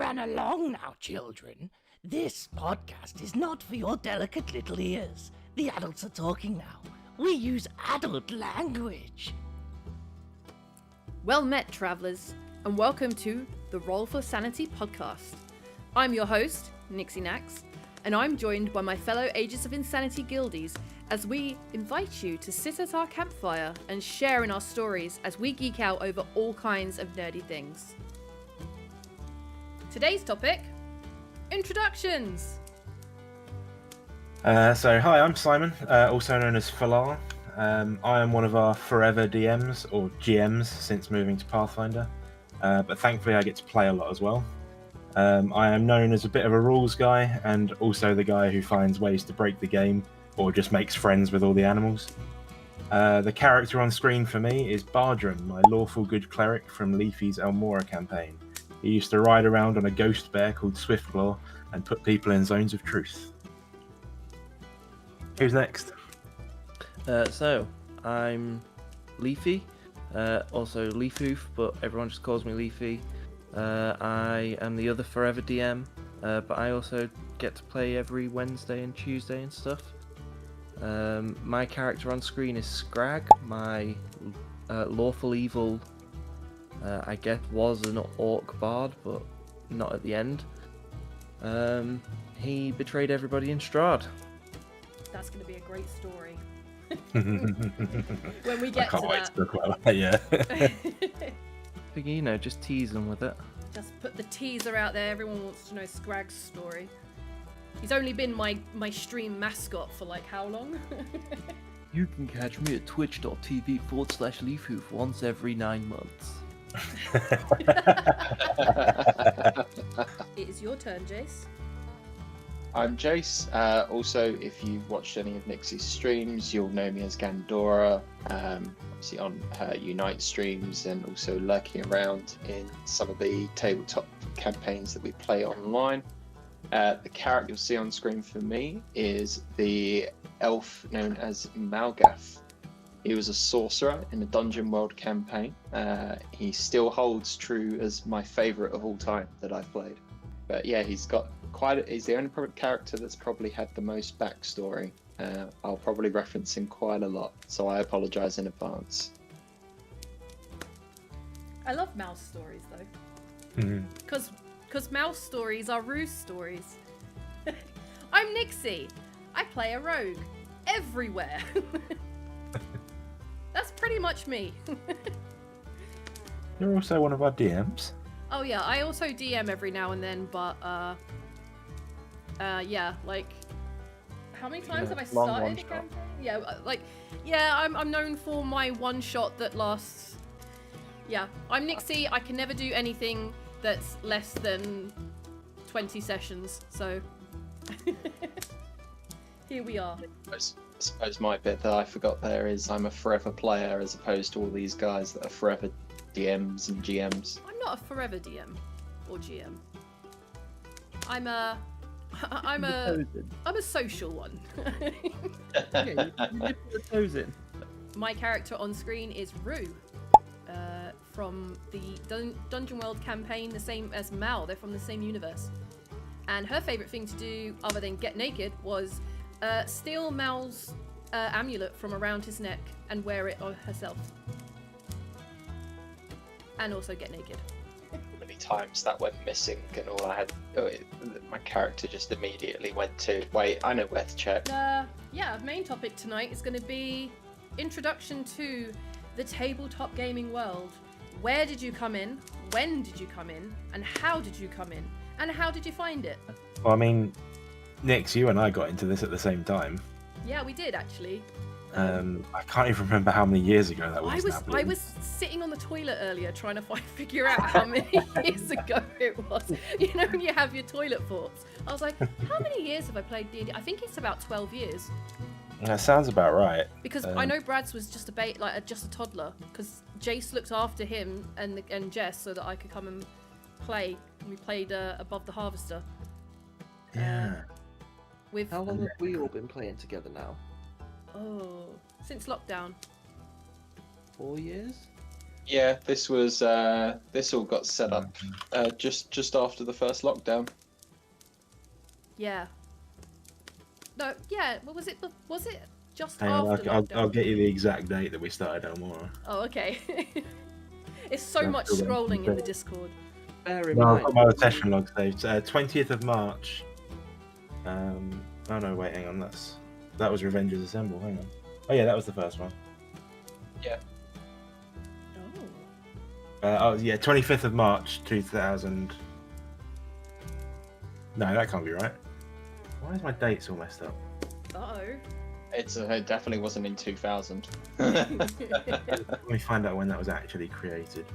ran along now, children. This podcast is not for your delicate little ears. The adults are talking now. We use adult language. Well met, travellers, and welcome to the Roll for Sanity podcast. I'm your host, Nixy Nakks, and I'm joined by my fellow Aegis of Insanity guildies as we invite you to sit at our campfire and share in our stories as we geek out over all kinds of nerdy things. Today's topic, introductions. Hi, I'm Simon, also known as Falar. I am one of our forever DMs, or GMs, since moving to Pathfinder, but thankfully I get to play a lot as well. I am known as a bit of a rules guy, and also the guy who finds ways to break the game, or just makes friends with all the animals. The character on screen for me is Bardrum, my lawful good cleric from Leafy's Elmora campaign. He used to ride around on a ghost bear called Swiftclaw and put people in zones of truth. Who's next? I'm Leafy, also Leafoof, but everyone just calls me Leafy. I am the other forever DM, but I also get to play every Wednesday and Tuesday and stuff. My character on screen is Scrag, my lawful evil, I guess was an orc bard, but not at the end. He betrayed everybody in Strahd. That's going to be a great story. When we get I can't to wait that. to talk about that, yeah. Figure, just tease them with it. Just put the teaser out there. Everyone wants to know Scrag's story. He's only been my stream mascot for like how long? You can catch me at twitch.tv/Leafoof once every 9 months. It is your turn, Jace. I'm Jace. Also, if you've watched any of Nixie's streams, you'll know me as Gandora. Obviously on her Unite streams, and also lurking around in some of the tabletop campaigns that we play online. The character you'll see on screen for me is the elf known as Malgath. He was a sorcerer in the Dungeon World campaign. He still holds true as my favourite of all time that I've played. But yeah, he's the only character that's probably had the most backstory. I'll probably reference him quite a lot, so I apologise in advance. I love mouse stories though. Because mouse stories are ruse stories. I'm Nixie. I play a rogue. Everywhere. That's pretty much me. You're also one of our DMs. Oh yeah, I also DM every now and then, but yeah, like how many times have I started a campaign? I'm known for my one shot that lasts. Yeah, I'm Nixie. I can never do anything that's less than 20 sessions, so here we are. I suppose my bit that I forgot there is I'm a forever player as opposed to all these guys that are forever DMs and GMs. I'm not a forever DM or GM. I'm a social one. Yeah, you dip the toes in. My character on screen is Rue. From the Dungeon World campaign, the same as Mal. They're from the same universe. And her favourite thing to do, other than get naked, was steal Mal's amulet from around his neck and wear it on herself. And also get naked. Many times that went missing, and all I had, my character just immediately went to, wait, I know where to check. Yeah, main topic tonight is going to be introduction to the tabletop gaming world. Where did you come in? When did you come in? And how did you come in? And how did you find it? Well, I mean, Nix, you and I got into this at the same time. Yeah, we did actually. I can't even remember how many years ago that was. I was sitting on the toilet earlier trying to figure out how many years ago it was. You know, when you have your toilet thoughts. I was like, how many years have I played D&D? I think it's about 12 years. That sounds about right. Because I know Brad's was just a toddler. Because Jace looked after him and Jess so that I could come and play. And we played Above the Harvester. Yeah. How long have we all been playing together now? Since lockdown. 4 years? Yeah, this was this all got set up just after the first lockdown. Yeah. No, yeah. What was it? Was it just Hang on, after I'll lockdown? get you the exact date that we started Elmora. Oh, okay. It's so Yeah, much still scrolling in waiting. the Discord. Bear in No, I've mind. got my session log saved. 20th of March. Oh no, wait, hang on. That was Revengers Assemble. Hang on. Oh yeah, that was the first one. Oh. Yeah, 25th of March 2000. No, that can't be right. Why is my dates all messed up? Uh-oh. It definitely wasn't in 2000. Let me find out when that was actually created.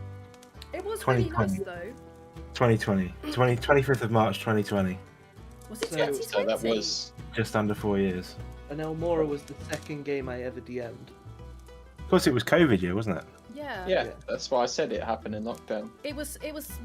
It was really 2020. nice though. 2020. 25th of March 2020. Was it So- 2020? So that was Just under 4 years. And Elmora was the second game I ever DM'd. Of course, it was COVID year, wasn't it? Yeah. yeah. That's why I said it happened in lockdown. It was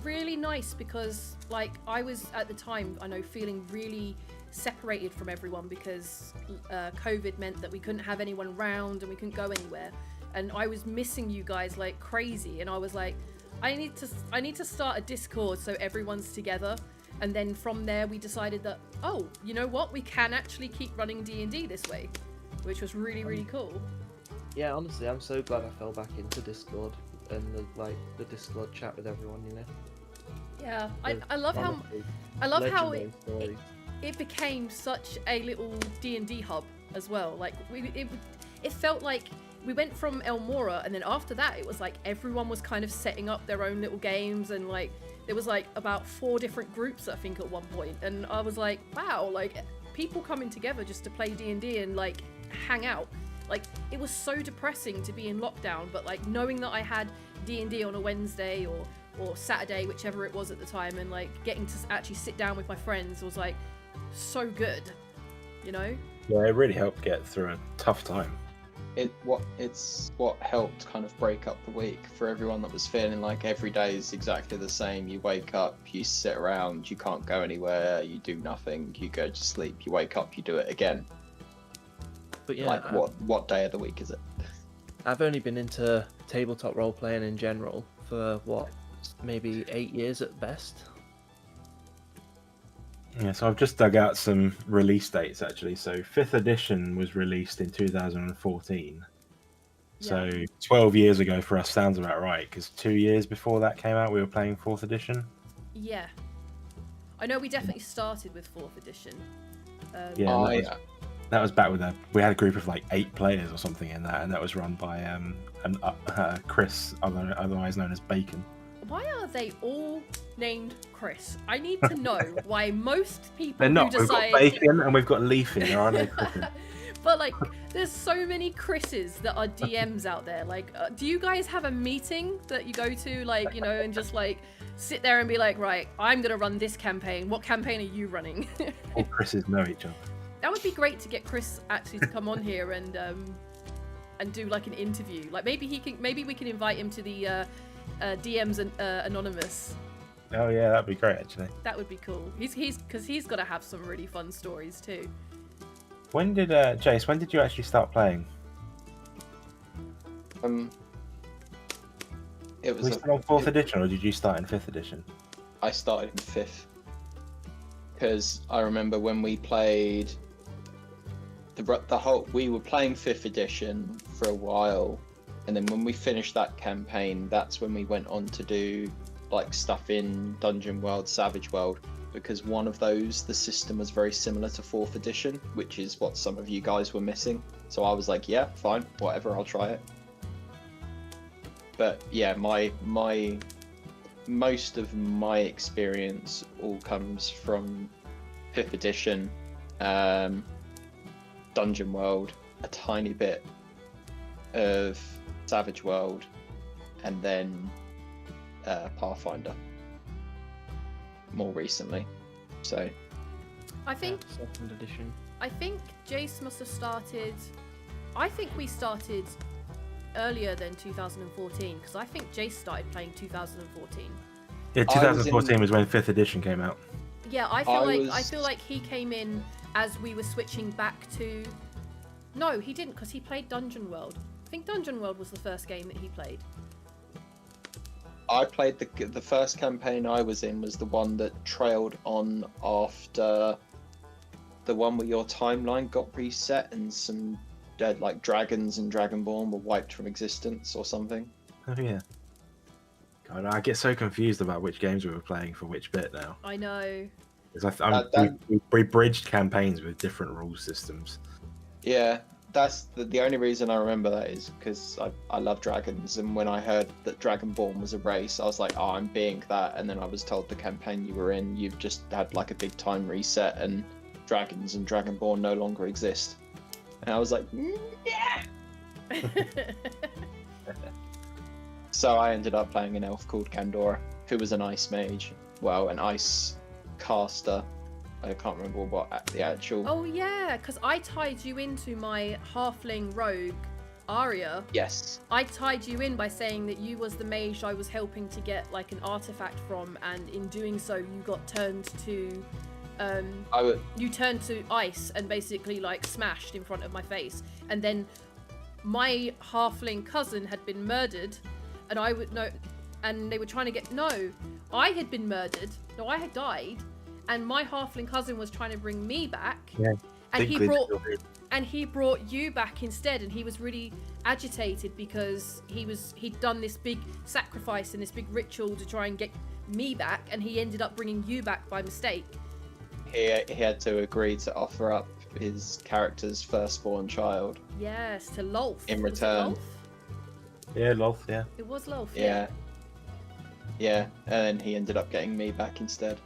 really nice because like I was at the time, I know, feeling really separated from everyone because COVID meant that we couldn't have anyone round and we couldn't go anywhere, and I was missing you guys like crazy, and I was like, I need to start a Discord so everyone's together. And then from there we decided that, oh, you know what, we can actually keep running D&D this way, which was really cool. Yeah, honestly, I'm so glad I fell back into Discord and the Discord chat with everyone. You know. Yeah, I love how Honestly, how legendary stories. it became such a little D&D hub as well. Like it felt like we went from Elmora, and then after that it was like everyone was kind of setting up their own little games, and like there was like about 4 different groups I think at one point, and I was like, wow, like people coming together just to play D&D and like hang out. Like it was so depressing to be in lockdown, but like knowing that I had D&D on a Wednesday or Saturday, whichever it was at the time, and like getting to actually sit down with my friends was like so good, you know? Yeah, it really helped get through a tough time. It's what helped kind of break up the week for everyone that was feeling like every day is exactly the same. You wake up, you sit around, you can't go anywhere, you do nothing, you go to sleep, you wake up, you do it again. But yeah, Like what day of the week is it? I've only been into tabletop role playing in general for what, maybe 8 years at best. Yeah, so I've just dug out some release dates actually. So 5th edition was released in 2014. So 12 years ago for us sounds about right, because 2 years before that came out, we were playing 4th edition. Yeah. I know we definitely started with 4th edition. Yeah, that was back with we had a group of like 8 players or something in that, and that was run by Chris, otherwise known as Bacon. Why are they all named Chris? I need to know why most people They're not. who We've got decide... Bacon and we've got Leafy. There are no Chris's. But like, there's so many Chris's that are DMs out there. Like, do you guys have a meeting that you go to, like, you know, and just like sit there and be like, right, I'm gonna run this campaign. What campaign are you running? All Chris's know each other. That would be great to get Chris actually to come on here and do like an interview. Like maybe we can invite him to the DMs Anonymous. Oh yeah, that'd be great actually. That would be cool. He's got to have some really fun stories too. When did Jace? When did you actually start playing? It was Were we still on 4th edition, or did you start in 5th edition? I started in 5th because I remember when we played we were playing 5th edition for a while, and then when we finished that campaign, that's when we went on to do like stuff in Dungeon World, Savage World, because one of those, the system was very similar to 4th edition, which is what some of you guys were missing. So I was like, yeah, fine, whatever, I'll try it. But yeah, my most of my experience all comes from 5th edition, Dungeon World, a tiny bit of Savage World, and then Pathfinder more recently. So I think 2nd edition. I think Jace must have started. I think we started earlier than 2014 because I think Jace started playing 2014. Yeah, 2014 was when 5th edition came out. Yeah, I feel like he came in as we were switching back to. No, he didn't, because he played Dungeon World. I think Dungeon World was the first game that he played. I played the first campaign I was in was the one that trailed on after the one where your timeline got reset and some like dragons and Dragonborn were wiped from existence or something. Oh yeah. God, I get so confused about which games we were playing for which bit now. I know. Because That- we bridged campaigns with different rule systems. Yeah, that's the only reason I remember that is because I love dragons, and when I heard that Dragonborn was a race, I was like, oh, I'm being that, and then I was told the campaign you were in, you've just had like a big time reset, and dragons and Dragonborn no longer exist. And I was like, yeah. So I ended up playing an elf called Gandora, who was an ice mage, well, an ice caster. I can't remember what the actual. Oh yeah, because I tied you into my halfling rogue, Arya. Yes. I tied you in by saying that you was the mage I was helping to get like an artifact from, and in doing so, you got turned to, you turned to ice and basically like smashed in front of my face, and then my halfling cousin had been murdered, and I would know, and they were trying to get I had been murdered. No, I had died. And my halfling cousin was trying to bring me back, and he brought you back instead. And he was really agitated because he'd done this big sacrifice and this big ritual to try and get me back, and he ended up bringing you back by mistake. He had to agree to offer up his character's firstborn child. Yes, to Lolth. In Was it return. Lolth? Yeah, Lolth, yeah. It was Lolth. Yeah. Yeah, and then he ended up getting me back instead.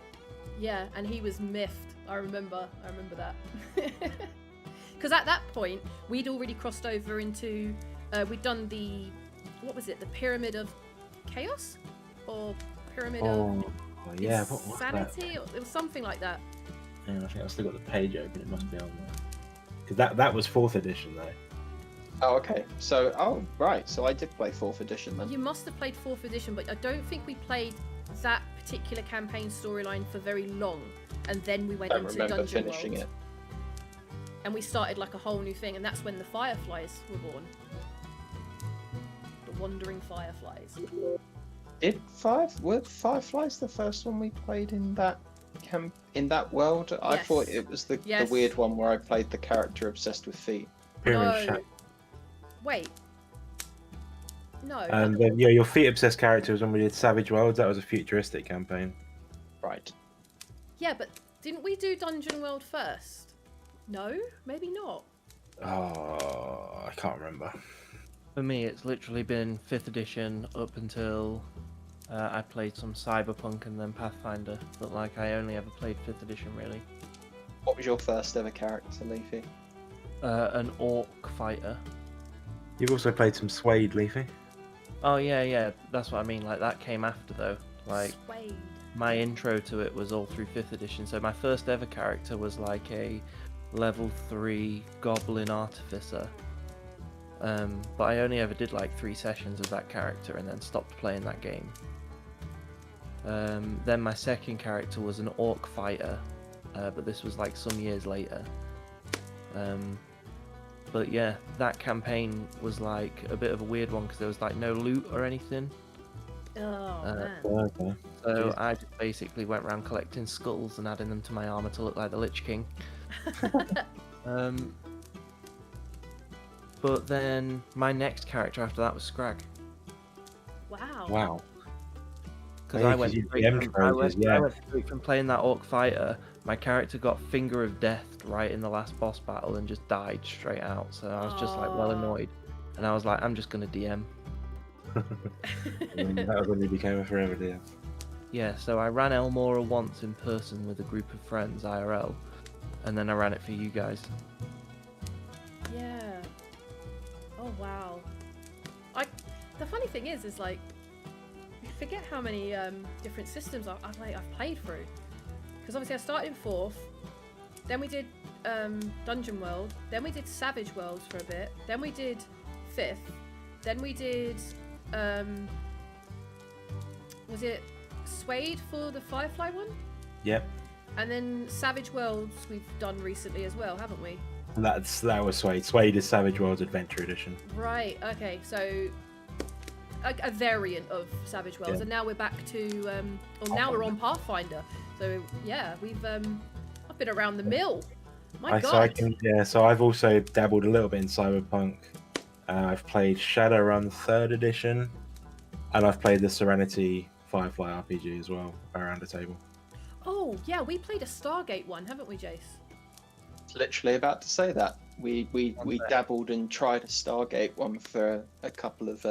Yeah, and he was miffed. I remember that. Because at that point, we'd already crossed over into, we'd done the Pyramid of Chaos? Or Pyramid of yeah, what was Sanity? Or, it was something like that. Yeah, I think I've still got the page open, it must be on there. Because that was 4th edition though. Oh, okay. So, right. So I did play 4th edition then. You must have played 4th edition, but I don't think we played that particular campaign storyline for very long, and then we went I into remember Dungeon finishing World, it. and we started like a whole new thing, and that's when the Fireflies were born. The Wandering Fireflies. Were Fireflies the first one we played in that world? I Yes. thought it was the weird one where I played the character obsessed with feet. Pyramid No. of Shadow. Wait. No. And then, your feet obsessed character was when we did Savage Worlds. That was a futuristic campaign. Right. Yeah, but didn't we do Dungeon World first? No, maybe not. Oh, I can't remember. For me, it's literally been 5th edition up until I played some Cyberpunk and then Pathfinder. But like, I only ever played 5th edition really. What was your first ever character, Leafy? An orc fighter. You've also played some Suede, Leafy. Oh yeah, that's what I mean. Like that came after though. Like Suede. my intro to it was all through 5th edition. So my first ever character was like a level 3 goblin artificer. But I only ever did like 3 sessions of that character and then stopped playing that game. Then my second character was an orc fighter, but this was like some years later. But yeah, that campaign was like a bit of a weird one because there was like no loot or anything. Oh man. Okay. So I just basically went around collecting skulls and adding them to my armor to look like the Lich King. But then my next character after that was Scrag. Wow. Wow. Because Yeah, I went 'cause you straight DM from, characters, I went straight from playing that orc fighter. My character got Finger of Death right in the last boss battle and just died straight out. So I was just like well Aw. annoyed. And I was like, I'm just gonna DM. And that was when you became a forever DM. Yeah, so I ran Elmora once in person with a group of friends, IRL. And then I ran it for you guys. Yeah. Oh wow. The funny thing is like, you forget how many different systems I've played through. Because obviously I started in 4th, then we did Dungeon World, then we did Savage Worlds for a bit, then we did 5th, then we did was it Suede for the Firefly one? Yep. And then Savage Worlds we've done recently as well, haven't we? That was Suede. Suede is Savage Worlds Adventure Edition. Right, okay, so a variant of Savage Worlds, Yeah. and now we're back to now we're on Pathfinder. So yeah, I've been around the mill. My God. So I've also dabbled a little bit in Cyberpunk. I've played Shadowrun 3rd edition, and I've played the Serenity Firefly RPG as well around the table. Oh yeah, we played a Stargate one, haven't we, Jace? Literally about to say that. We dabbled and tried a Stargate one for a couple of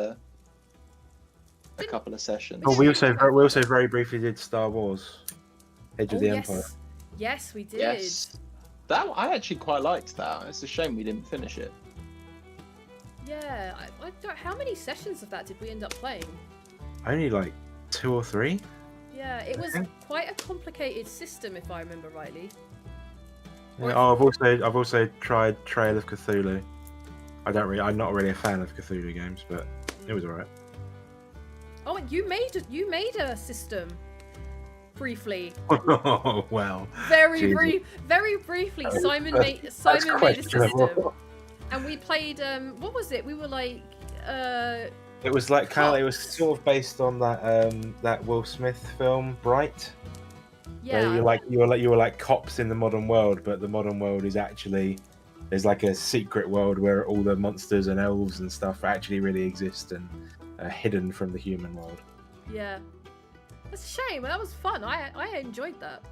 sessions. Oh, we also very briefly did Star Wars: Edge of the Empire. Yes, we did. Yes, that I actually quite liked that. It's a shame we didn't finish it. Yeah, I don't. How many sessions of that did we end up playing? Only like 2 or 3. Yeah, it was quite a complicated system, if I remember rightly. Yeah, I've also tried Trail of Cthulhu. I'm not really a fan of Cthulhu games, but it was alright. Oh, and you made a system briefly. Oh well. Very briefly. Simon made a system, and we played. What was it? We were like. It was like it was sort of based on that Will Smith film Bright. Yeah. You were like cops in the modern world, but the modern world is actually there's like a secret world where all the monsters and elves and stuff actually really exist and are hidden from the human world. Yeah. That's a shame. That was fun. I enjoyed that.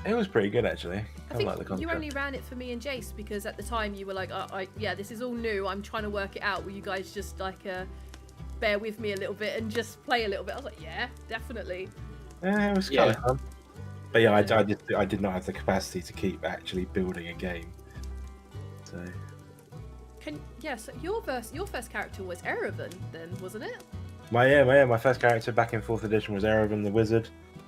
It was pretty good actually. I think like the concept. you only ran it for me and Jace because at the time you were like, this is all new. I'm trying to work it out. Will you guys just like bear with me a little bit and just play a little bit? I was like, yeah, definitely. Yeah, it was kind of fun. But yeah, I did not have the capacity to keep actually building a game. So. So your first character was Erevan then, wasn't it? My first character back in 4th edition was Erevan the Wizard,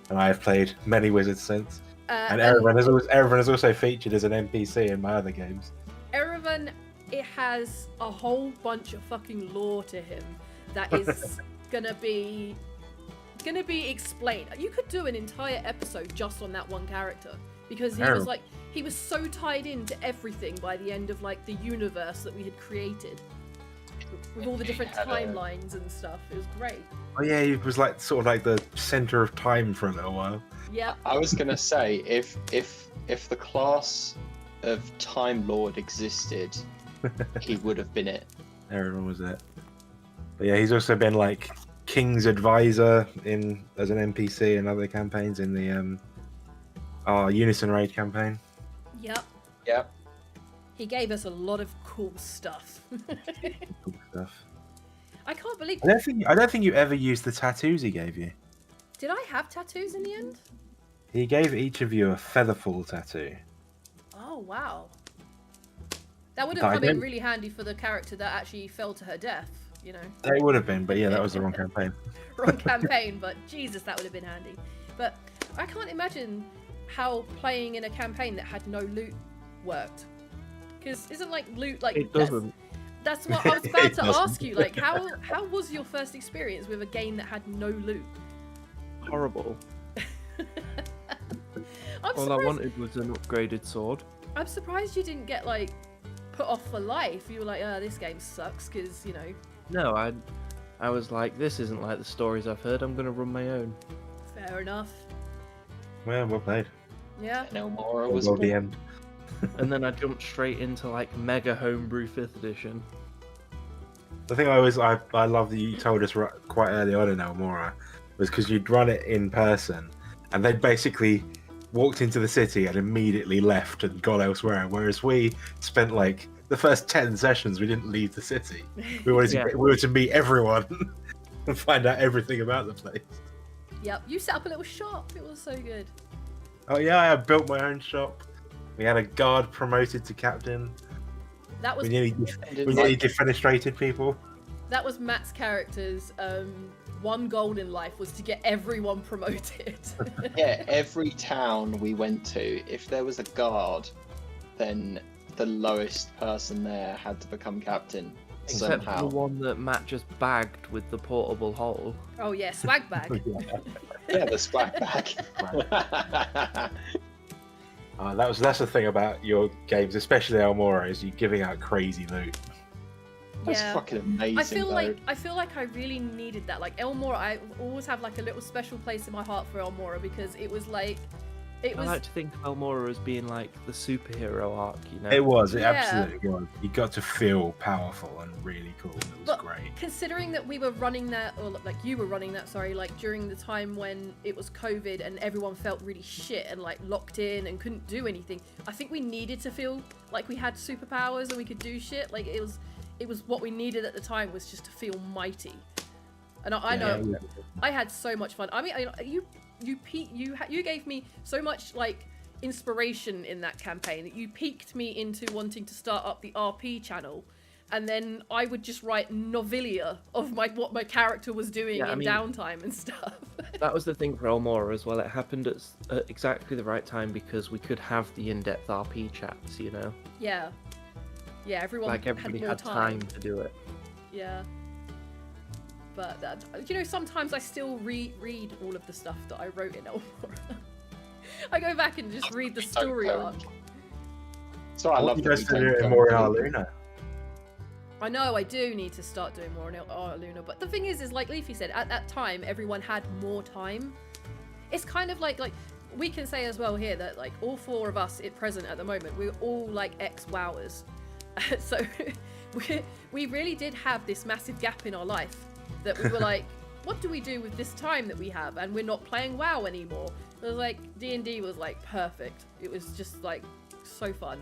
and I have played many wizards since. And Erevan has also featured as an NPC in my other games. Erevan, it has a whole bunch of fucking lore to him that is gonna be explained. You could do an entire episode just on that one character because he was so tied into everything by the end of like the universe that we had created with all the different timelines and stuff. It was great. Oh yeah, he was like sort of like the center of time for a little while. Yeah. I was gonna say if the class of Time Lord existed, he would have been it. Erevan was it. But yeah, he's also been like King's advisor as an NPC in other campaigns in the Unison Raid campaign. Yep. He gave us a lot of cool stuff. Cool stuff. I can't believe. I don't think you ever used the tattoos he gave you. Did I have tattoos in the end? He gave each of you a featherfall tattoo. Oh wow. That would have come in really handy for the character that actually fell to her death, you know. It would have been, but yeah, that was the wrong campaign. Wrong campaign, but Jesus, that would have been handy. But I can't imagine how playing in a campaign that had no loot worked. Because isn't like loot like It doesn't. That's what I was about to ask you. Like, how was your first experience with a game that had no loot? Horrible. All I wanted was an upgraded sword. I'm surprised you didn't get like put off for life. You were like, this game sucks because you know. No, I was like, this isn't like the stories I've heard. I'm gonna run my own. Fair enough. Well played. Yeah. No more was Well DM'd. And then I jumped straight into like mega homebrew 5th edition. The thing I love that you told us quite early on in Elmora was because you'd run it in person and they basically walked into the city and immediately left and gone elsewhere, whereas we spent like the first 10 sessions we didn't leave the city. We wanted to meet everyone and find out everything about the place. Yep, you set up a little shop. It was so good. Oh yeah, I built my own shop. We had a guard promoted to captain. That was we nearly defenestrated people. That was Matt's character's one goal in life was to get everyone promoted. Yeah, every town we went to, if there was a guard, then the lowest person there had to become captain. Except somehow. for the one that Matt just bagged with the portable hole. Oh yeah, swag bag. Yeah, the swag bag. That's the thing about your games, especially Elmora, is you giving out crazy loot. That's Yeah. fucking amazing. I feel though. like I really needed that. Like Elmora, I always have like a little special place in my heart for Elmora because it was like, it I was like to think of Elmora as being like the superhero arc, you know? It was. It Yeah. absolutely was. You got to feel powerful and really cool. It was But great. considering that we were running that, or like you were running that, sorry, like during the time when it was COVID and everyone felt really shit and like locked in and couldn't do anything, I think we needed to feel like we had superpowers and we could do shit. Like it was what we needed at the time, was just to feel mighty. And I know Yeah. I had so much fun. I mean, you gave me so much like inspiration in that campaign that you piqued me into wanting to start up the RP channel, and then I would just write novelia of what my character was doing Yeah, I in mean- downtime and stuff. That was the thing for Elmora as well. It happened at exactly the right time because we could have the in-depth RP chats, you know? Yeah, everyone Like everybody had more had time to do it. Yeah. But sometimes I still read all of the stuff that I wrote in Elmora. I go back and just read the story arc. So I love you that guys we to don't do it go more in into- Arluna. I know I do need to start doing more in Luna, but the thing is like Leafy said, at that time everyone had more time. It's kind of like we can say as well here that like all four of us at present at the moment, we're all like ex-wowers. So we really did have this massive gap in our life that we were like, what do we do with this time that we have? And we're not playing WoW anymore. It was like D&D was like perfect. It was just like so fun.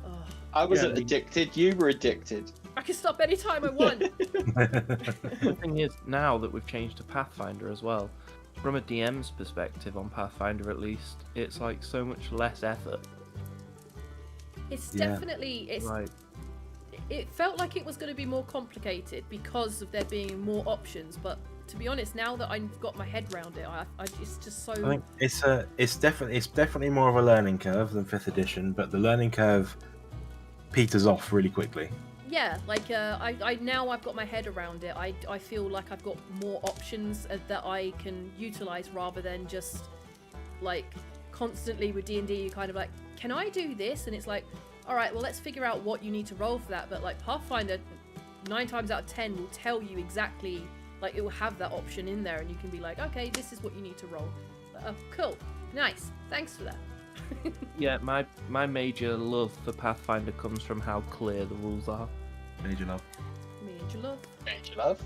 Oh, I wasn't Yeah. addicted. You were addicted. I can stop anytime I want. The thing is, now that we've changed to Pathfinder as well, from a DM's perspective on Pathfinder at least, it's like so much less effort. It's Yeah. definitely Like, it felt like it was going to be more complicated because of there being more options, but to be honest, now that I've got my head around it, it's just so I think it's definitely more of a learning curve than 5th edition, but the learning curve peters off really quickly. yeah, like I now I've got my head around it. I feel like I've got more options that I can utilize rather than just like constantly with D&D you kind of like, can I do this? And it's like, all right, well let's figure out what you need to roll for that. But like Pathfinder 9 times out of 10 will tell you exactly, like it will have that option in there and you can be like, okay, this is what you need to roll. Cool, nice, thanks for that. yeah, my major love for Pathfinder comes from how clear the rules are. Major love. Major love. Major love.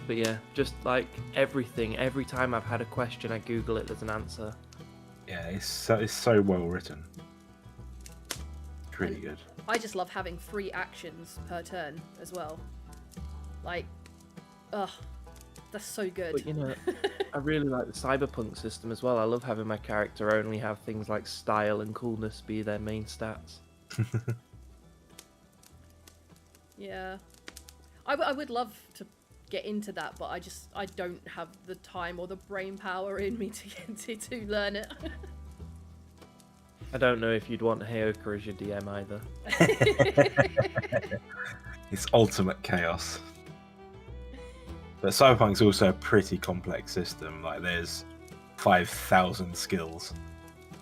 But yeah, just like everything, every time I've had a question, I Google it, there's an answer. Yeah, it's so well written. It's really good. I just love having 3 actions per turn as well. Like, ugh, that's so good. But you know, I really like the cyberpunk system as well. I love having my character only have things like style and coolness be their main stats. Yeah, I would love to get into that, but I don't have the time or the brain power in me to learn it. I don't know if you'd want Heyoka as your DM either. It's ultimate chaos. But Cyberpunk's also a pretty complex system. Like there's 5,000 skills.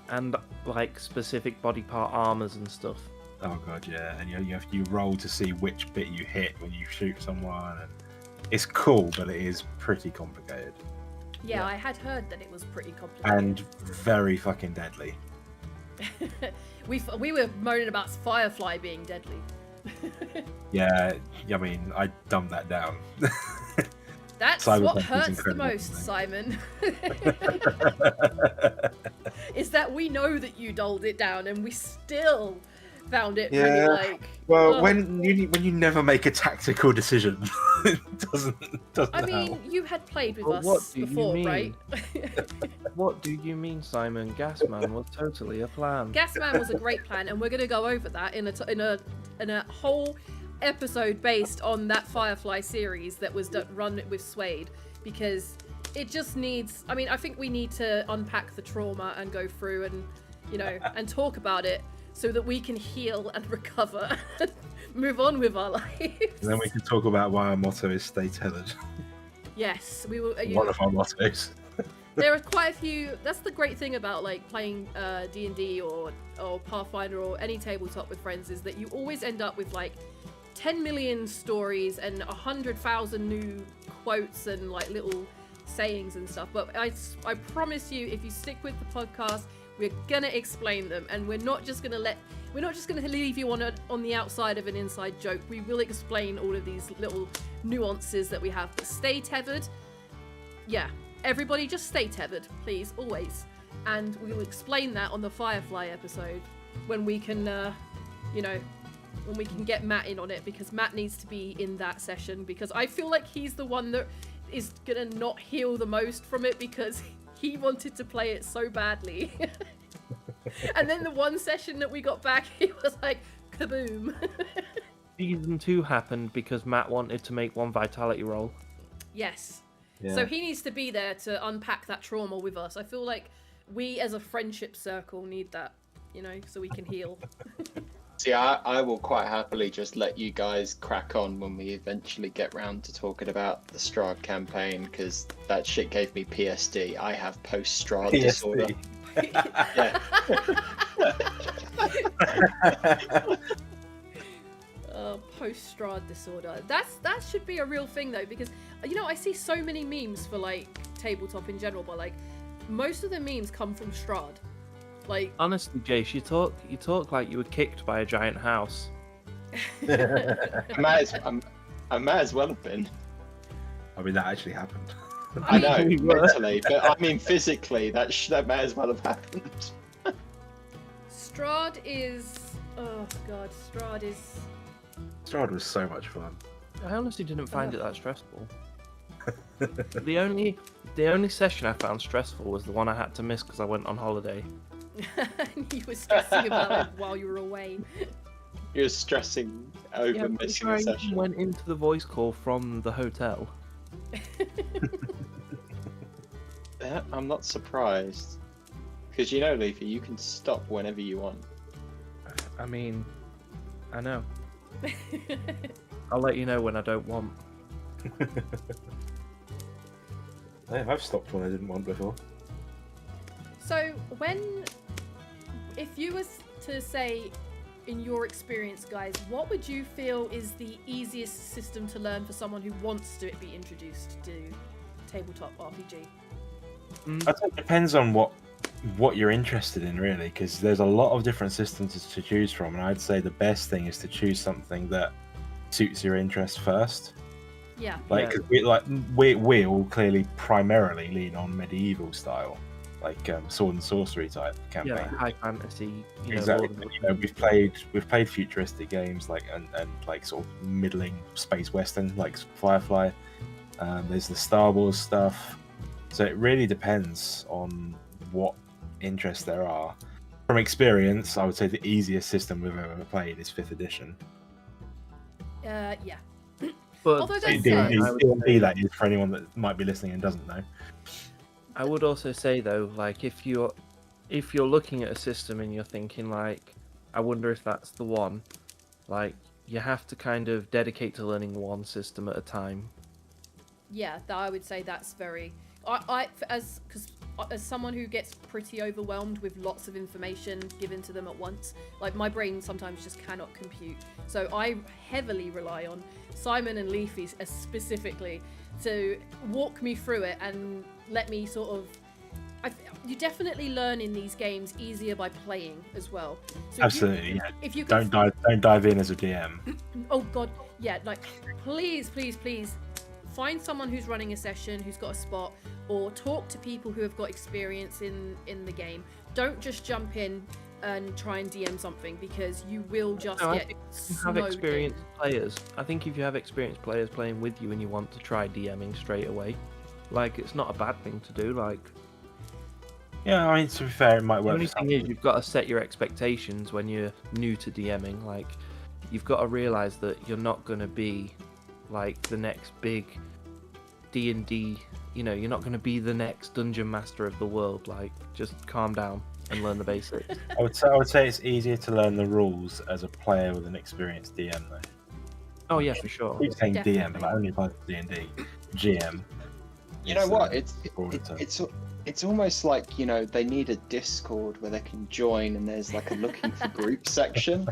And like specific body part armors and stuff. Oh god, yeah. And you roll to see which bit you hit when you shoot someone. And it's cool, but it is pretty complicated Yeah, I had heard that it was pretty complicated. and very fucking deadly. we were moaning about Firefly being deadly. Yeah, I mean, I dumbed that down. That's Cyberpunk what is hurts the incredible, most, isn't Simon. Is that we know that you dulled it down and we still found it pretty Yeah. like... Well, ugh. when you never make a tactical decision, it doesn't I help. mean, you had played with But us what do you before, mean? right? What do you mean, Simon? Gasman was totally a plan. Gasman was a great plan, and we're going to go over that in a whole episode based on that Firefly series that was run with Suede, because it just needs. I mean, I think we need to unpack the trauma and go through and and talk about it so that we can heal and recover, and move on with our lives. And then we can talk about why our motto is "Stay tethered." Yes, we will. One of our mottos. there are quite a few. That's the great thing about like playing D&D or Pathfinder or any tabletop with friends, is that you always end up with like 10 million stories and 100,000 new quotes and like little sayings and stuff. But I promise you, if you stick with the podcast, we're gonna explain them, and we're not just gonna leave you on the outside of an inside joke. We will explain all of these little nuances that we have. But stay tethered. Yeah, everybody just stay tethered, please, always. And we will explain that on the Firefly episode when we can, when we can get Matt in on it, because Matt needs to be in that session, because I feel like he's the one that is gonna not heal the most from it, because he wanted to play it so badly. And then the one session that we got back, he was like, kaboom. Season 2 happened because Matt wanted to make one vitality roll. Yes. Yeah. So he needs to be there to unpack that trauma with us. I feel like we as a friendship circle need that, so we can heal. See, I will quite happily just let you guys crack on when we eventually get round to talking about the Strahd campaign, because that shit gave me PSD. I have post-Strahd disorder. Yeah. Post-Strahd disorder. That should be a real thing though, because I see so many memes for like tabletop in general, but like most of the memes come from Strahd. Like, honestly, Jace, you talk like you were kicked by a giant house. I might as well have been. I mean, that actually happened. I know, mentally, but I mean physically, that might as well have happened. Strahd is... Oh god, Strahd was so much fun. I honestly didn't find it that stressful. The only session I found stressful was the one I had to miss because I went on holiday. You were stressing about it while you were away. You're stressing over missing a I session. went into the voice call from the hotel. Yeah, I'm not surprised. Because Leafy, you can stop whenever you want. I mean, I know. I'll let you know when I don't want. I've stopped when I didn't want before. So if you was to say, in your experience, guys, what would you feel is the easiest system to learn for someone who wants to be introduced to tabletop RPG? I think it depends on what you're interested in, really, because there's a lot of different systems to choose from, and I'd say the best thing is to choose something that suits your interest first. Yeah. We all clearly primarily lean on medieval style, like sword and sorcery type campaign. Yeah, high fantasy. Exactly. We've played futuristic games and like sort of middling space western like Firefly. There's the Star Wars stuff. So it really depends on what interests there are. From experience, I would say the easiest system we've ever played is 5th edition. Yeah. But Although D&D, that is, for anyone that might be listening and doesn't know. I would also say though, like if you're looking at a system and you're thinking like, I wonder if that's the one, like you have to kind of dedicate to learning one system at a time. Yeah, I would say that's very... As someone who gets pretty overwhelmed with lots of information given to them at once, like my brain sometimes just cannot compute. So I heavily rely on Simon and Leafy specifically to walk me through it and let me sort of... you definitely learn in these games easier by playing as well. So Absolutely. If you don't dive in as a DM. Oh god, yeah, like please find someone who's running a session, who's got a spot, or talk to people who have got experience in the game. Don't just jump in and try and DM something, because you will just get snowed in. I think if you have experienced players playing with you and you want to try DMing straight away, like it's not a bad thing to do. Like, yeah, I mean, to be fair, it might work. The only thing is you've got to set your expectations when you're new to DMing. Like, you've got to realise that you're not going to be like the next big D&D, you're not going to be the next dungeon master of the world. Like, just calm down and learn the basics. I would say it's easier to learn the rules as a player with an experienced DM, though. Oh yeah, for sure. I keep saying Definitely. DM, but only by D&D. GM. You know what? broader term. It's almost like, you know, they need a Discord where they can join, and there's like a looking for group section.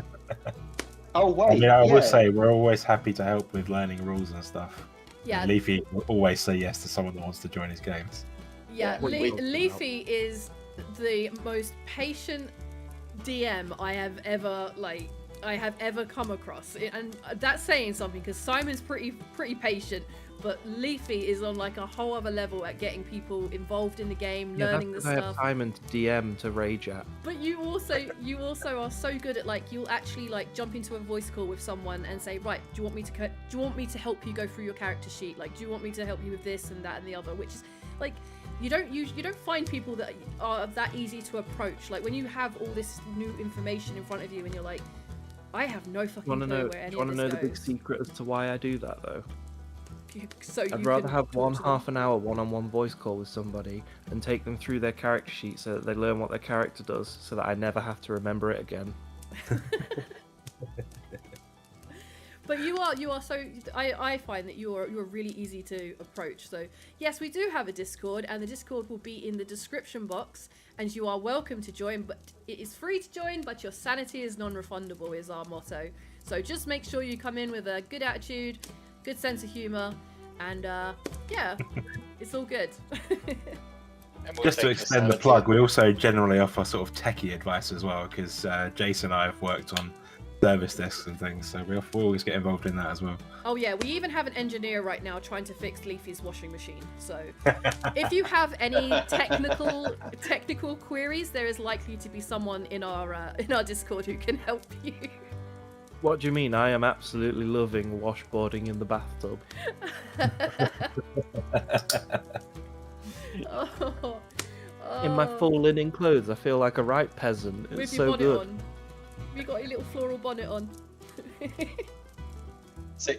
Oh wait, I mean, I yeah. would say we're always happy to help with learning rules and stuff. Yeah, And Leafy will always say yes to someone that wants to join his games. yeah. Yeah, we- Leafy is the most patient DM I have ever come across, and that's saying something because Simon's pretty patient, but Leafy is on like a whole other level at getting people involved in the game, learning the that's 'cause I stuff. have time and DM to rage at. But you also are so good at like you'll actually like jump into a voice call with someone and say, right, do you want me to help you go through your character sheet? Like, do you want me to help you with this and that and the other? Which is like you don't find people that are that easy to approach. Like when you have all this new information in front of you and you're like, I have no fucking clue where any Do you want of to know this the big goes. secret as to why I do that though? So I'd you rather can have talk one to them. half-an-hour one-on-one voice call with somebody and take them through their character sheet so that they learn what their character does, so that I never have to remember it again. But you are so I find that you're really easy to approach. So yes, we do have a Discord, and the Discord will be in the description box, and you are welcome to join. But it is free to join, but your sanity is non-refundable is our motto. So just make sure you come in with a good attitude, good sense of humor, and yeah, it's all good. And we'll Just to take extend the sanity. plug, we also generally offer sort of techie advice as well, because Jason and I have worked on service desks and things, so we always get involved in that as well. Oh yeah, we even have an engineer right now trying to fix Leafy's washing machine. So if you have any technical queries, there is likely to be someone in our Discord who can help you. What do you mean? I am absolutely loving washboarding in the bathtub. Oh, In my full linen clothes, I feel like a right peasant. with It's your so bonnet good. on. You got your little floral bonnet on. So,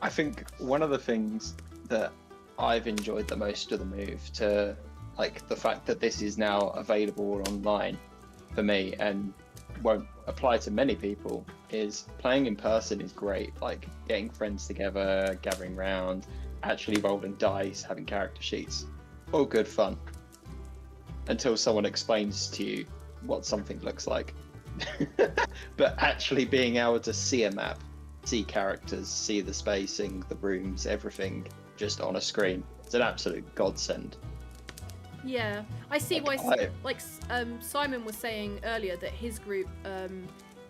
I think one of the things that I've enjoyed the most of the move to, like, the fact that this is now available online for me and won't apply to many people, is playing in person is great. Like, getting friends together, gathering round, actually rolling dice, having character sheets, all good fun. Until someone explains to you what something looks like. But actually being able to see a map, see characters, see the spacing, the rooms, everything just on a screen, it's an absolute godsend. Yeah, I see why. Like, Simon was saying earlier that his group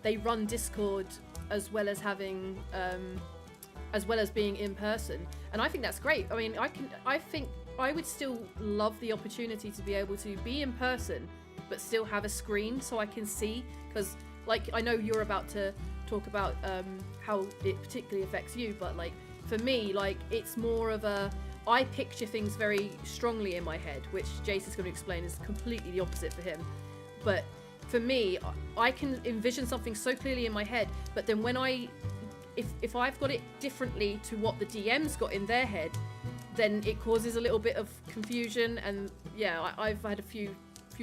they run Discord as well as having as well as being in person, and I think that's great. I mean, I think I would still love the opportunity to be able to be in person, but still have a screen so I can see. Because, like, I know you're about to talk about how it particularly affects you, but like for me, like it's more of a I picture things very strongly in my head, which Jason's going to explain is completely the opposite for him. But for me, I can envision something so clearly in my head, but then when if I've got it differently to what the DM's got in their head, then it causes a little bit of confusion. And yeah, I've had a few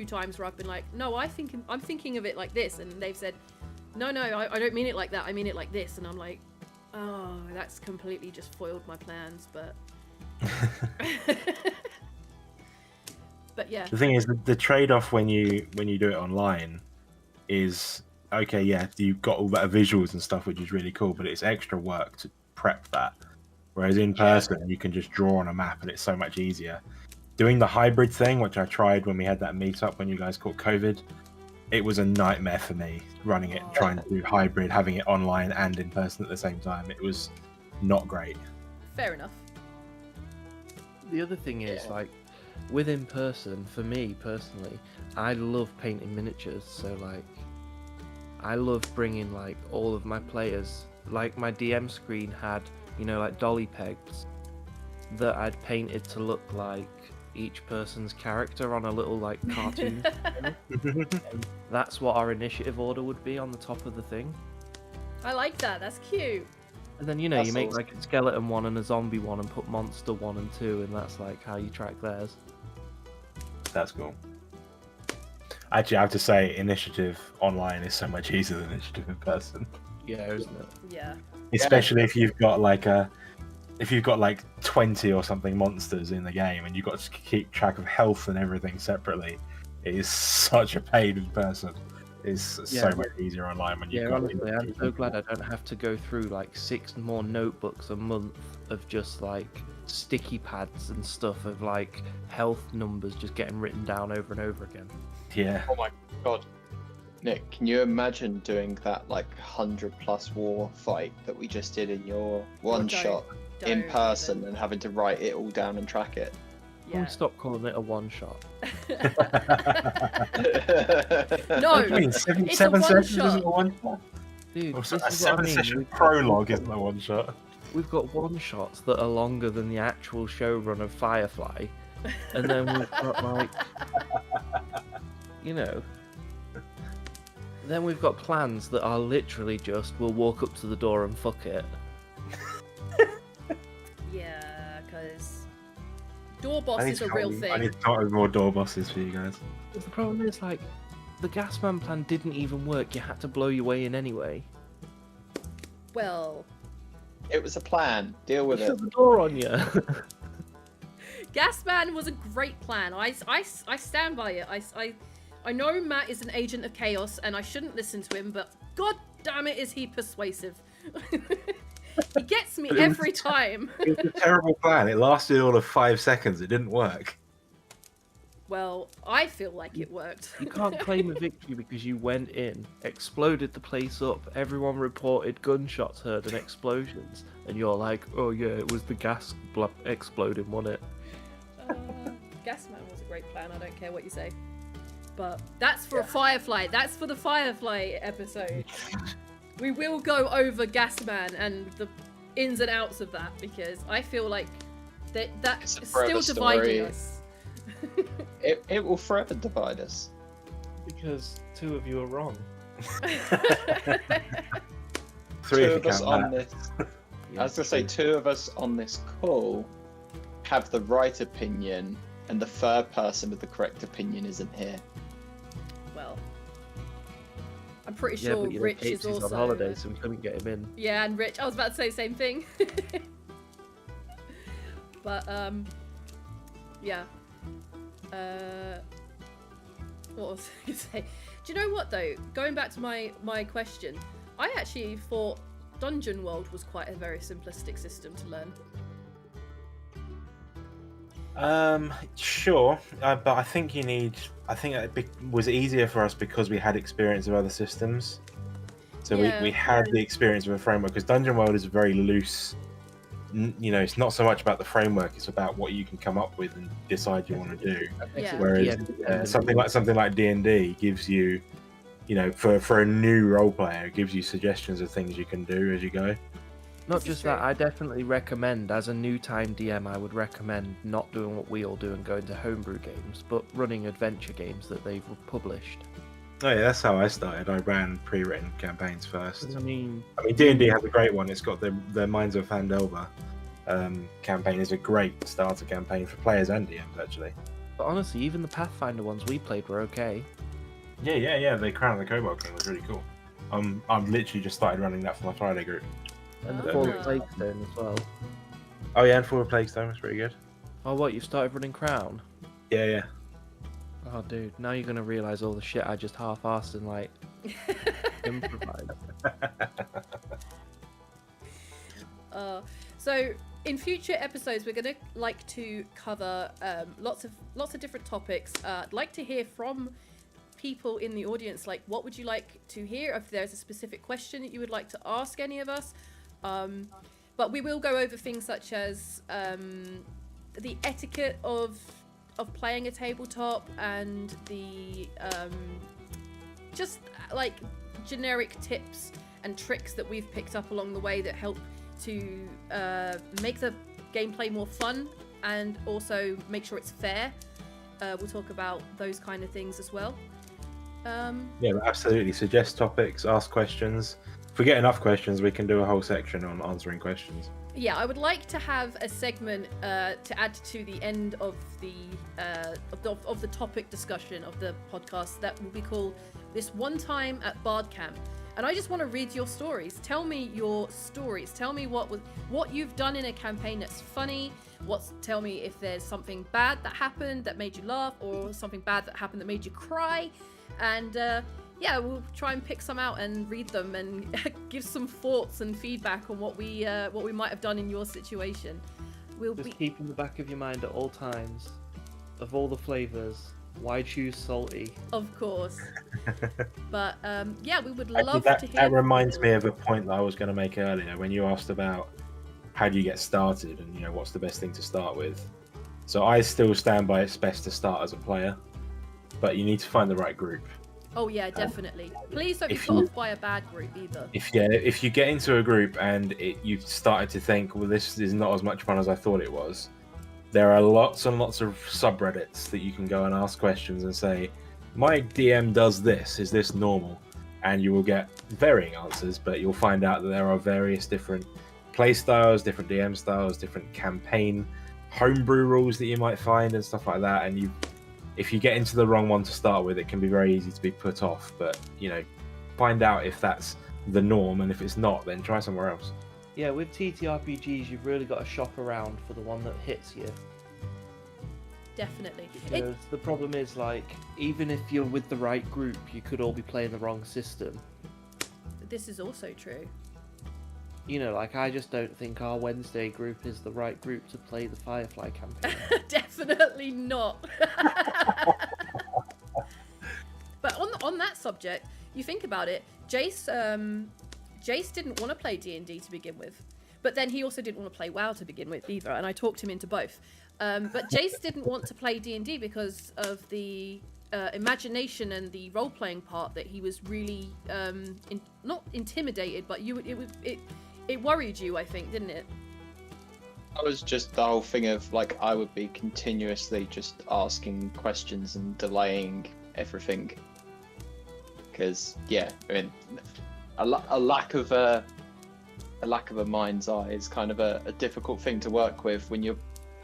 times where I've been like, no, I'm thinking of it like this, and they've said, no, I don't mean it like that, I mean it like this, and I'm like, oh, that's completely just foiled my plans. But but yeah, The thing is, the trade-off when you do it online is, okay, yeah, you've got all that visuals and stuff, which is really cool, but it's extra work to prep that. Whereas in person, you can just draw on a map, and it's so much easier. Doing the hybrid thing, which I tried when we had that meetup when you guys caught COVID, it was a nightmare for me running it, trying to do hybrid, having it online and in person at the same time. It was not great. fair enough. The other thing is, like, with in person, for me personally, I love painting miniatures. So, like, I love bringing, like, all of my players. Like, my DM screen had, you know, like, dolly pegs that I'd painted to look like each person's character on a little, like, cartoon. And that's what our initiative order would be on the top of the thing. I like that. That's cute. And then, you know, That's you make awesome. like a skeleton one and a zombie one and put monster 1 and 2, and that's like how you track theirs. That's cool. Actually, I have to say, initiative online is so much easier than initiative in person. Yeah, isn't it? Yeah. Especially if you've got like a if you've got like 20 or something monsters in the game and you've got to keep track of health and everything separately, it is such a pain in person. It's so much easier online when you've got. Honestly, I'm so glad I don't have to go through like 6 more notebooks a month of just like sticky pads and stuff of like health numbers just getting written down over and over again. Yeah. Oh my god. Nick, can you imagine doing that like 100+ war fight that we just did in your one shot in person and having to write it all down and track it? Yeah. Stop calling it a one shot. No, What do you mean? it's Seven a sessions one-shot. isn't a one shot? Dude, Oh, this so is a what I 7-session mean. prologue isn't a one shot. We've got one shots that are longer than the actual show run of Firefly, and then we've got like, you know, then we've got plans that are literally just we'll walk up to the door and fuck it. Yeah, because door boss is a real thing. I need to come up with more door bosses for you guys. But the problem is like, the Gasman plan didn't even work. You had to blow your way in anyway. Well, It was a plan. Deal with it. Shut the door on you. Gasman was a great plan. I stand by it. I know Matt is an agent of chaos and I shouldn't listen to him, but god damn it is he persuasive. He gets me every time. It was a terrible plan. It lasted all of 5 seconds. It didn't work. Well, I feel like it worked. You can't claim a victory because you went in, exploded the place up, everyone reported gunshots heard and explosions, and you're like, oh yeah, it was the gas exploding, wasn't it? Gasman was a great plan, I don't care what you say. But that's for a Firefly. That's for the Firefly episode. We will go over Gasman and the ins and outs of that because I feel like that's still dividing us. It will forever divide us. Because 2 of you are wrong. Three Two if of you us count on that. this. I was gonna say 2 of us on this call have the right opinion, and the third person with the correct opinion isn't here. Well, I'm pretty Yeah, sure but you know, Rich Kate's is also on holiday, so we couldn't get him in. Yeah, and Rich. I was about to say the same thing. But yeah. What was I going to say? Do you know what though? Going back to my question, I actually thought Dungeon World was quite a very simplistic system to learn. Sure, but I think it was easier for us because we had experience of other systems. So Yeah. we had the experience of a framework, because Dungeon World is very loose. You know, it's not so much about the framework; it's about what you can come up with and decide you want to do. Yeah. Whereas something like D&D gives you, you know, for a new role player, it gives you suggestions of things you can do as you go. Not This is just that, true. I definitely recommend, as a new time DM, I would recommend not doing what we all do and going to homebrew games, but running adventure games that they've published. Oh yeah, that's how I started. I ran pre-written campaigns first. 'Cause, I mean, D&D has a great one. It's got the Minds of Fandelver campaign. Is a great starter campaign for players and DMs actually. but honestly, even the Pathfinder ones we played were okay. Yeah. The Crown of the Cobalt King was really cool. I've literally just started running that for my Friday group. And the Oh. Fall of Plague Stone as well. Oh yeah, and Fall of Plaguestone was pretty good. Oh, what, you've started running Crown? Yeah. Oh, dude, now you're going to realise all the shit I just half-assed and, like, improvised. So in future episodes, we're gonna like to cover lots of different topics. I'd like to hear from people in the audience. Like, what would you like to hear? If there's a specific question that you would like to ask any of us, but we will go over things such as the etiquette of playing a tabletop and the just like generic tips and tricks that we've picked up along the way that help to make the gameplay more fun and also make sure it's fair. We'll talk about those kind of things as well. Yeah, absolutely. Suggest topics, ask questions. If we get enough questions, we can do a whole section on answering questions. Yeah, I would like to have a segment to add to the end of the topic discussion of the podcast that will be called "This One Time at Bard Camp," and I just want to read your stories. Tell me your stories. Tell me what you've done in a campaign that's funny. Tell me if there's something bad that happened that made you laugh, or something bad that happened that made you cry. And yeah, we'll try and pick some out and read them and give some thoughts and feedback on what we might have done in your situation. Just keep in the back of your mind at all times, of all the flavors, why choose salty? Of course. But yeah, we would love to hear. That reminds me of a point that I was going to make earlier when you asked about how do you get started and what's the best thing to start with. So I still stand by it's best to start as a player, but you need to find the right group. Oh yeah, definitely. Please don't be put off by a bad group either. If you get into a group and you've started to think, well, this is not as much fun as I thought it was, there are lots and lots of subreddits that you can go and ask questions and say, my DM does this, is this normal? And you will get varying answers, but you'll find out that there are various different play styles, different DM styles, different campaign homebrew rules that you might find and stuff like that. And if you get into the wrong one to start with, it can be very easy to be put off. But find out if that's the norm, and if it's not, then try somewhere else. Yeah, with TTRPGs, you've really got to shop around for the one that hits you. Definitely. Because the problem is, even if you're with the right group, you could all be playing the wrong system. This is also true. I just don't think our Wednesday group is the right group to play the Firefly campaign. Definitely not. But on that subject, you think about it, Jace didn't want to play D&D to begin with, but then he also didn't want to play WoW to begin with either, and I talked him into both. But Jace didn't want to play D&D because of the imagination and the role-playing part that he was really not intimidated, but it worried you, I think, didn't it? I was just the whole thing of I would be continuously just asking questions and delaying everything, because a lack of a mind's eye is kind of a difficult thing to work with when you're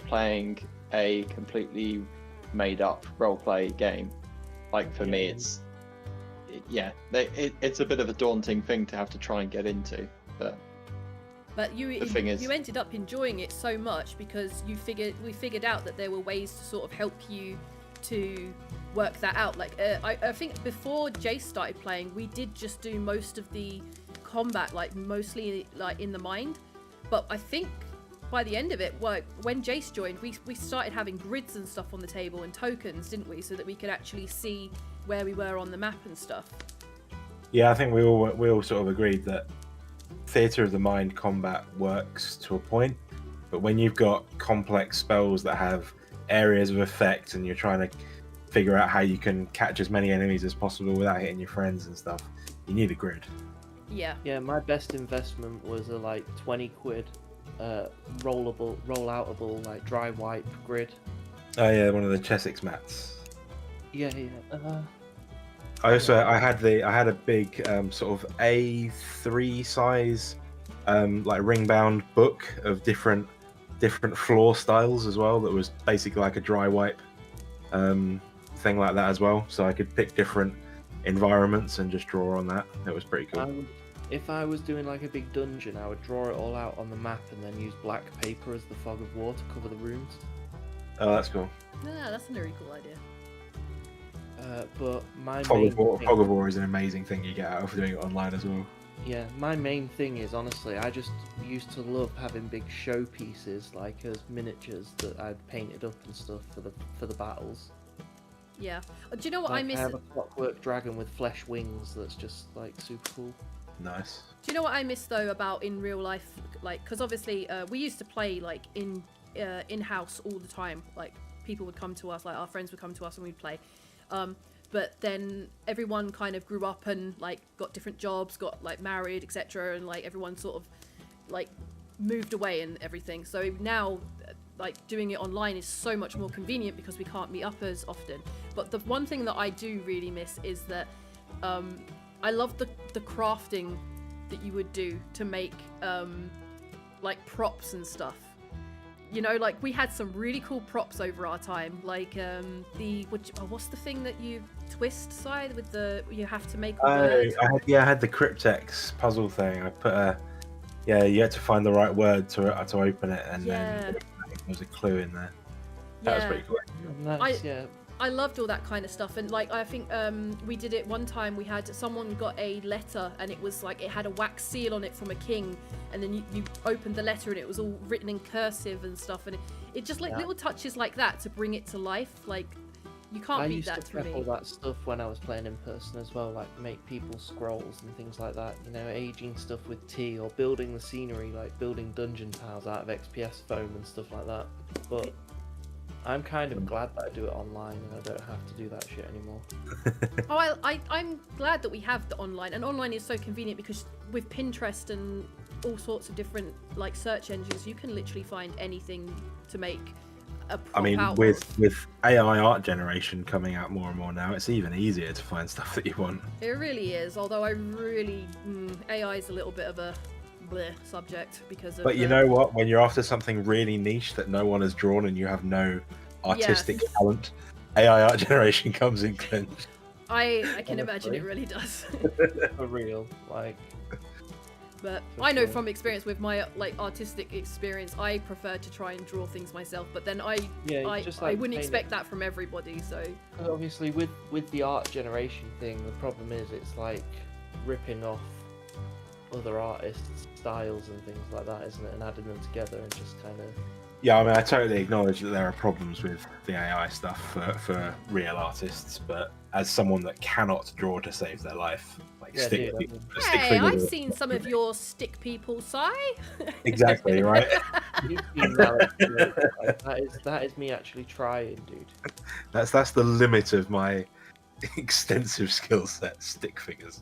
playing a completely made up role-play game. For me, it's a bit of a daunting thing to have to try and get into, but you ended up enjoying it so much because we figured out that there were ways to sort of help you to work that out. I think before Jace started playing, we did just do most of the combat mostly in the mind, but I think by the end of it, when Jace joined, we started having grids and stuff on the table and tokens, didn't we, so that we could actually see where we were on the map and stuff. Yeah, I think we all sort of agreed that theatre of the mind combat works to a point, but when you've got complex spells that have areas of effect and you're trying to figure out how you can catch as many enemies as possible without hitting your friends and stuff, you need a grid. Yeah, my best investment was a 20 quid roll-outable dry wipe grid. Oh yeah, one of the Chessex mats. Yeah. I had a big sort of A3 size ring-bound book of different floor styles as well. That was basically like a dry wipe thing like that as well. So I could pick different environments and just draw on that. It was pretty cool. If I was doing a big dungeon, I would draw it all out on the map and then use black paper as the fog of war to cover the rooms. Oh, that's cool. Yeah, that's a very cool idea. But my fog of war is an amazing thing you get out of doing it online as well. Yeah, my main thing is, honestly, I just used to love having big show pieces as miniatures that I'd painted up and stuff for the battles. Yeah. Do you know what I miss? I have a clockwork dragon with flesh wings that's just super cool. Nice. Do you know what I miss though about in real life? Because obviously we used to play in-house all the time. People would come to us, our friends would come to us and we'd play. But then everyone kind of grew up and got different jobs, got married, etc. And everyone sort of moved away and everything. So now doing it online is so much more convenient because we can't meet up as often. But the one thing that I do really miss is that I love the crafting that you would do to make props and stuff. You know, like we had some really cool props over our time, like what's the thing that you twist side with you have to make a word. I had the cryptex puzzle thing. I put you had to find the right word to open it, and then there's a clue in there. That was pretty cool. Nice, I loved all that kind of stuff, and like I think we did it one time. We had someone got a letter, and it was like it had a wax seal on it from a king, and then you opened the letter, and it was all written in cursive and stuff, and it just like little touches like that to bring it to life. Like you can't beat that to me. I used to prep all that stuff when I was playing in person as well, like make people scrolls and things like that. You know, aging stuff with tea or building the scenery, like building dungeon tiles out of XPS foam and stuff like that. But I'm kind of glad that I do it online and I don't have to do that shit anymore. I'm glad that we have the online, and online is so convenient because with Pinterest and all sorts of different like search engines, you can literally find anything to make a prop out with AI art generation coming out more and more now, it's even easier to find stuff that you want. It really is, although AI is a little bit of a bleh subject because of. But you know what? When you're after something really niche that no one has drawn and you have no artistic talent, AI art generation comes in clinch. I can imagine it really does. For real, like. But I know from experience with my like artistic experience, I prefer to try and draw things myself. But then I wouldn't expect that from everybody. So obviously, with the art generation thing, the problem is it's like ripping off other artists' styles and things like that, isn't it? And adding them together and just kind of. Yeah, I mean, I totally acknowledge that there are problems with the AI stuff for real artists, but as someone that cannot draw to save their life, like stick Hey, I've seen some of your stick people, Si. Exactly, right? That is me actually trying, dude. That's the limit of my extensive skill set, stick figures.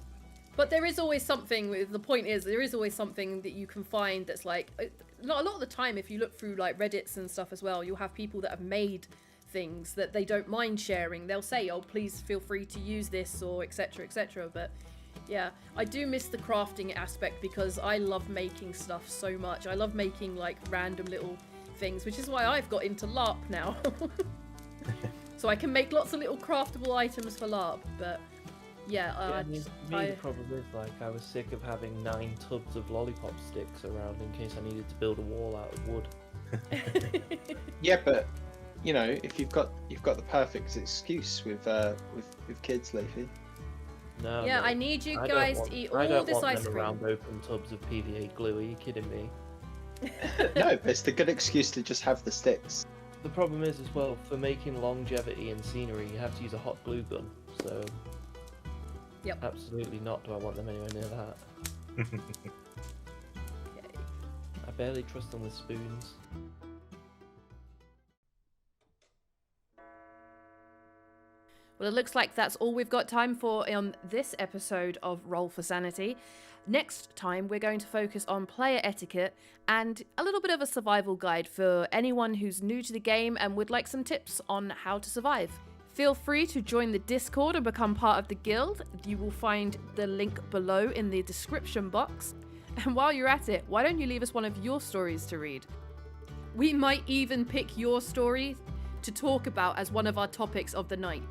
But there is always something. The point is, there is always something that you can find that's like a lot of the time. If you look through like Reddits and stuff as well, you'll have people that have made things that they don't mind sharing. They'll say, "Oh, please feel free to use this," or etc., etc. But yeah, I do miss the crafting aspect because I love making stuff so much. I love making like random little things, which is why I've got into LARP now. So I can make lots of little craftable items for LARP, but. Yeah, the problem is, like, I was sick of having 9 tubs of lollipop sticks around in case I needed to build a wall out of wood. Yeah, but you know, if you've got the perfect excuse with kids, Leafy. No. Yeah, I need you guys to eat all this ice cream. Around open tubs of PVA glue. Are you kidding me? No, but it's the good excuse to just have the sticks. The problem is, as well, for making longevity in scenery, you have to use a hot glue gun. So. Yep. Absolutely not do I want them anywhere near that. Okay. I barely trust them with spoons. Well, it looks like that's all we've got time for on this episode of Roll for Sanity. Next time, we're going to focus on player etiquette and a little bit of a survival guide for anyone who's new to the game and would like some tips on how to survive. Feel free to join the Discord and become part of the guild. You will find the link below in the description box. And while you're at it, why don't you leave us one of your stories to read? We might even pick your story to talk about as one of our topics of the night.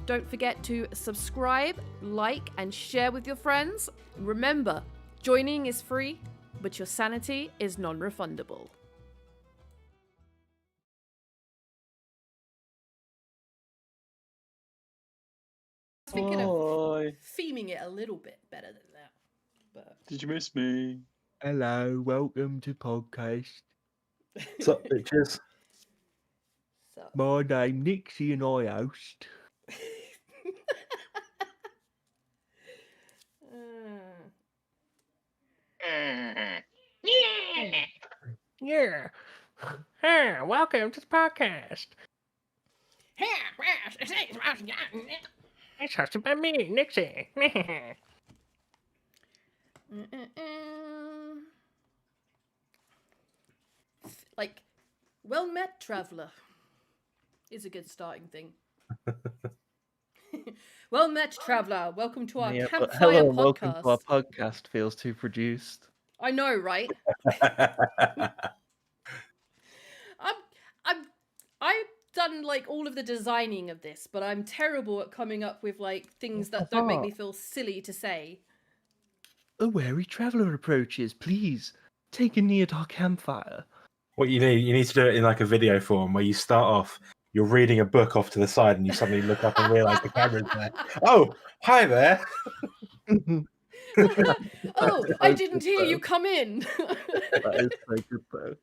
Don't forget to subscribe, like, and share with your friends. And remember, joining is free, but your sanity is non-refundable. Thinking of theming it a little bit better than that. But did you miss me? Hello, welcome to podcast. What's up, bitches? My name Nixy and I host. Yeah. Welcome to the podcast. It's hosted by me, Nixy. Like, well met, traveller, is a good starting thing. Well met, traveller. Welcome to our campfire hello, podcast. Welcome to our podcast. Feels too produced. I know, right? done like all of the designing of this, but I'm terrible at coming up with like things that don't make me feel silly to say. A wary traveller approaches. Please take a near our campfire. What you need to do it in like a video form where you start off, you're reading a book off to the side, and you suddenly look up and realise the camera's there. Oh, hi there. Oh, I didn't hear you come in. That is so good though.